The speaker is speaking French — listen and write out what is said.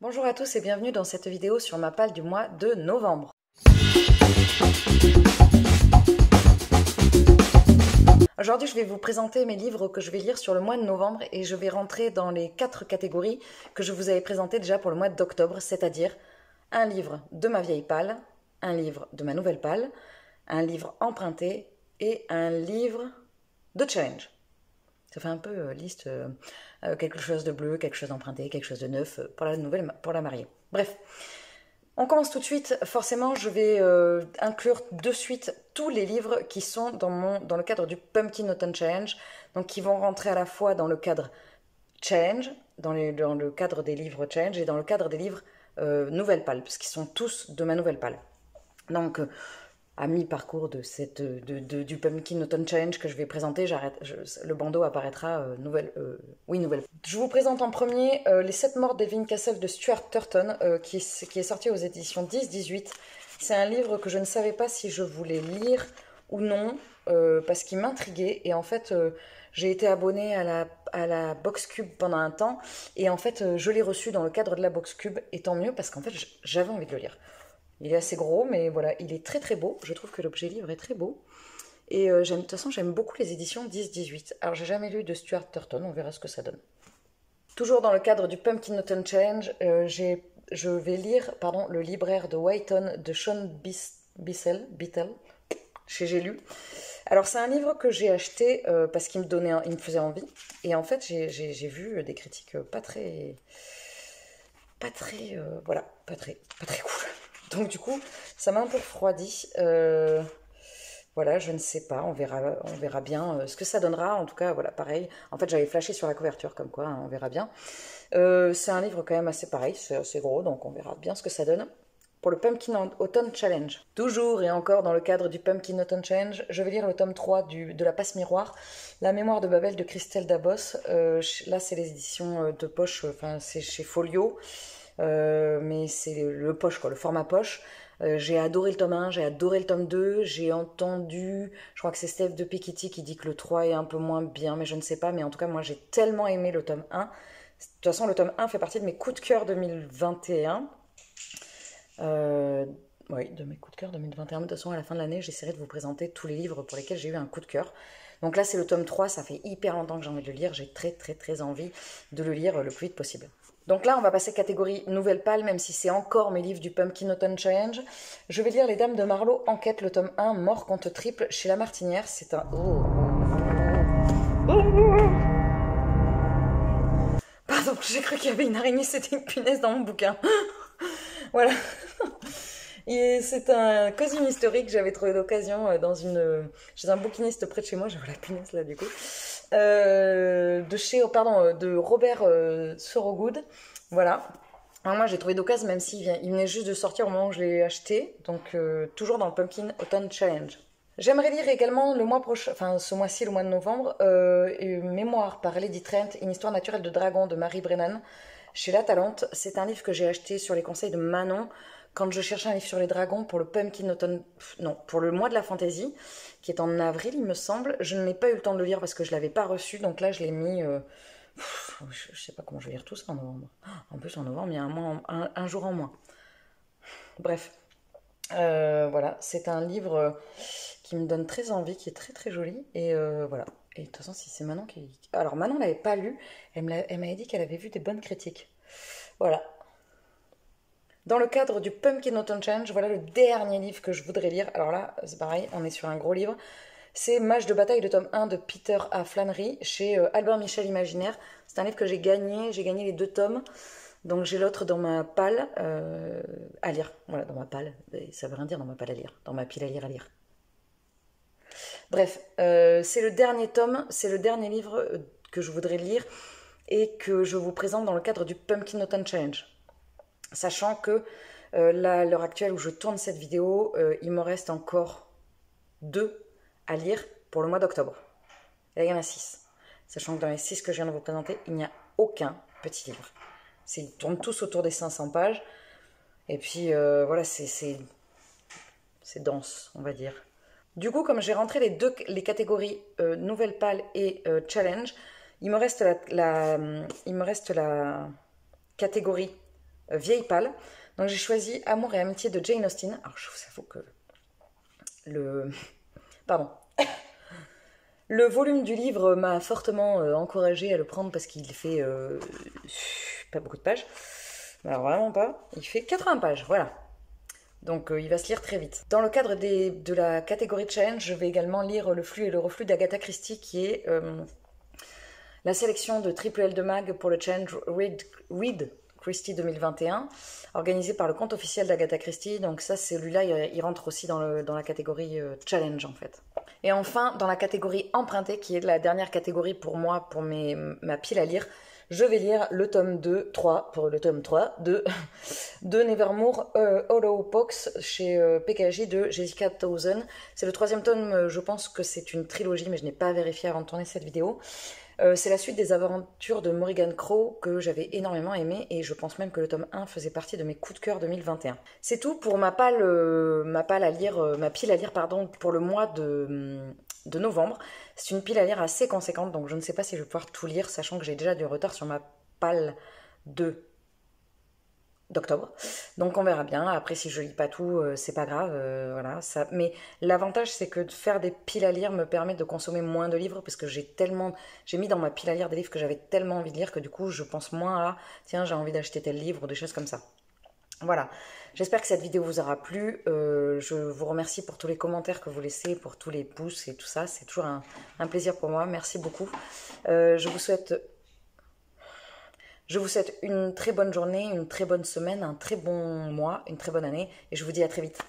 Bonjour à tous et bienvenue dans cette vidéo sur ma palle du mois de novembre. Aujourd'hui, je vais vous présenter mes livres que je vais lire sur le mois de novembre et je vais rentrer dans les 4 catégories que je vous avais présentées déjà pour le mois d'octobre, c'est-à-dire un livre de ma vieille palle, un livre de ma nouvelle palle, un livre emprunté et un livre de challenge. Ça fait un peu liste, quelque chose de bleu, quelque chose d'emprunté, quelque chose de neuf pour la nouvelle, pour la mariée. Bref, on commence tout de suite. Forcément, je vais inclure de suite tous les livres qui sont dans le cadre du Pumpkin Autumn Challenge, donc qui vont rentrer à la fois dans le cadre challenge, dans le cadre des livres challenge et dans le cadre des livres nouvelle palle, parce qu'ils sont tous de ma nouvelle palle. Donc, à mi-parcours du Pumpkin Autumn Challenge que je vais présenter, le bandeau apparaîtra nouvelle. Je vous présente en premier Les 7 morts d'Elvin Castle de Stuart Turton, qui est sorti aux éditions 10-18. C'est un livre que je ne savais pas si je voulais lire ou non, parce qu'il m'intriguait. Et en fait, j'ai été abonnée à la Box Cube pendant un temps. Et en fait, je l'ai reçu dans le cadre de la Box Cube. Et tant mieux, parce qu'en fait, j'avais envie de le lire. Il est assez gros, mais voilà, il est très très beau. Je trouve que l'objet livre est très beau. Et de toute façon, j'aime beaucoup les éditions 10-18. Alors, j'ai jamais lu de Stuart Turton, on verra ce que ça donne. Toujours dans le cadre du Pumpkin Autumn Challenge, je vais lire Le libraire de Whiton de Sean Bittel, chez J'ai lu. Alors, c'est un livre que j'ai acheté parce qu'il me faisait envie. Et en fait, j'ai vu des critiques pas très cool. Donc du coup, ça m'a un peu refroidi. Voilà, je ne sais pas, on verra bien ce que ça donnera. En tout cas, voilà, pareil. En fait, j'avais flashé sur la couverture comme quoi, hein, on verra bien. C'est un livre quand même assez pareil, c'est assez gros, donc on verra bien ce que ça donne. Pour le Pumpkin Autumn Challenge. Toujours et encore dans le cadre du Pumpkin Autumn Challenge, je vais lire le tome 3 de La Passe Miroir, La mémoire de Babel de Christelle Dabos. Là, c'est les éditions de poche, enfin, c'est chez Folio. Mais c'est le poche, quoi, le format poche. J'ai adoré le tome 1, j'ai adoré le tome 2, j'ai entendu, je crois que c'est Steph de Piketty qui dit que le 3 est un peu moins bien, mais je ne sais pas, mais en tout cas moi j'ai tellement aimé le tome 1. De toute façon le tome 1 fait partie de mes coups de cœur 2021. Oui, de mes coups de cœur 2021. De toute façon à la fin de l'année j'essaierai de vous présenter tous les livres pour lesquels j'ai eu un coup de cœur. Donc là c'est le tome 3, ça fait hyper longtemps que j'ai envie de le lire, j'ai très très très envie de le lire le plus vite possible. Donc là, on va passer catégorie nouvelle palle, même si c'est encore mes livres du Pumpkin Autumn Challenge. Je vais lire Les Dames de Marlowe, Enquête, le tome 1, Mort contre triple, chez La Martinière. C'est un... Pardon, j'ai cru qu'il y avait une araignée, c'était une punaise dans mon bouquin. Voilà. Et c'est un cosy historique que j'avais trouvé d'occasion chez un bouquiniste près de chez moi. J'avais la punaise là du coup. De Robert Sorogood. Voilà. Alors moi j'ai trouvé d'occasion même s'il venait juste de sortir au moment où je l'ai acheté. Donc toujours dans le Pumpkin Autumn Challenge. J'aimerais lire également le mois prochain, enfin ce mois-ci, le mois de novembre, Mémoire par Lady Trent, une histoire naturelle de dragon de Marie Brennan chez La Talente. C'est un livre que j'ai acheté sur les conseils de Manon quand je cherchais un livre sur les dragons pour le Pumpkin Autumn, non, pour le mois de la fantaisie, qui est en avril, il me semble. Je n'ai pas eu le temps de le lire parce que je ne l'avais pas reçu, donc là je l'ai mis... je ne sais pas comment je vais lire tout ça en novembre. En plus en novembre, il y a un jour en moins. Bref, voilà, c'est un livre qui me donne très envie, qui est très très joli, et voilà. Et de toute façon, si c'est Manon qui... Alors Manon ne l'avait pas lu, elle m'avait dit qu'elle avait vu des bonnes critiques. Voilà. Dans le cadre du Pumpkin Autumn Challenge, voilà le dernier livre que je voudrais lire. Alors là, c'est pareil, on est sur un gros livre. C'est Mage de bataille, le tome 1 de Peter A. Flannery, chez Albert Michel Imaginaire. C'est un livre que j'ai gagné les 2 tomes. Donc j'ai l'autre dans ma palle à lire. Voilà, dans ma palle. Ça veut rien dire dans ma palle à lire. Dans ma pile à lire. Bref, c'est le dernier tome, c'est le dernier livre que je voudrais lire et que je vous présente dans le cadre du Pumpkin Autumn Challenge. Sachant que là, à l'heure actuelle où je tourne cette vidéo, il me reste encore 2 à lire pour le mois d'octobre. Et là, il y en a 6. Sachant que dans les 6 que je viens de vous présenter, il n'y a aucun petit livre. Ils tournent tous autour des 500 pages. Et puis, voilà, c'est dense, on va dire. Du coup, comme j'ai rentré les catégories nouvelle palle et challenge, il me reste la catégorie vieille pâle. Donc j'ai choisi Amour et amitié de Jane Austen. Alors je vous avoue que pardon. Le volume du livre m'a fortement encouragée à le prendre parce qu'il fait pas beaucoup de pages. Alors vraiment pas. Il fait 80 pages, voilà. Donc il va se lire très vite. Dans le cadre de la catégorie challenge, je vais également lire Le flux et le reflux d'Agatha Christie, qui est la sélection de Triple L de Mag pour le challenge Read Christie 2021, organisé par le compte officiel d'Agatha Christie. Donc ça, celui-là, il rentre aussi dans la catégorie challenge en fait. Et enfin, dans la catégorie emprunté, qui est la dernière catégorie pour moi, pour ma pile à lire, je vais lire le tome 3 de Nevermore Hollow Box chez PKJ de Jessica Townsend. C'est le 3e tome, je pense que c'est une trilogie, mais je n'ai pas vérifié avant de tourner cette vidéo. C'est la suite des aventures de Morrigan Crow que j'avais énormément aimé et je pense même que le tome 1 faisait partie de mes coups de cœur 2021. C'est tout pour ma pile à lire pour le mois de novembre. C'est une pile à lire assez conséquente, donc je ne sais pas si je vais pouvoir tout lire, sachant que j'ai déjà du retard sur ma pile d'octobre. Donc on verra bien. Après, si je lis pas tout, c'est pas grave. Voilà. Mais l'avantage, c'est que de faire des piles à lire me permet de consommer moins de livres parce que j'ai mis dans ma pile à lire des livres que j'avais tellement envie de lire que du coup, je pense moins à tiens, j'ai envie d'acheter tel livre ou des choses comme ça. Voilà, j'espère que cette vidéo vous aura plu. Je vous remercie pour tous les commentaires que vous laissez, pour tous les pouces et tout ça. C'est toujours un plaisir pour moi. Merci beaucoup. Je vous souhaite une très bonne journée, une très bonne semaine, un très bon mois, une très bonne année. Et je vous dis à très vite.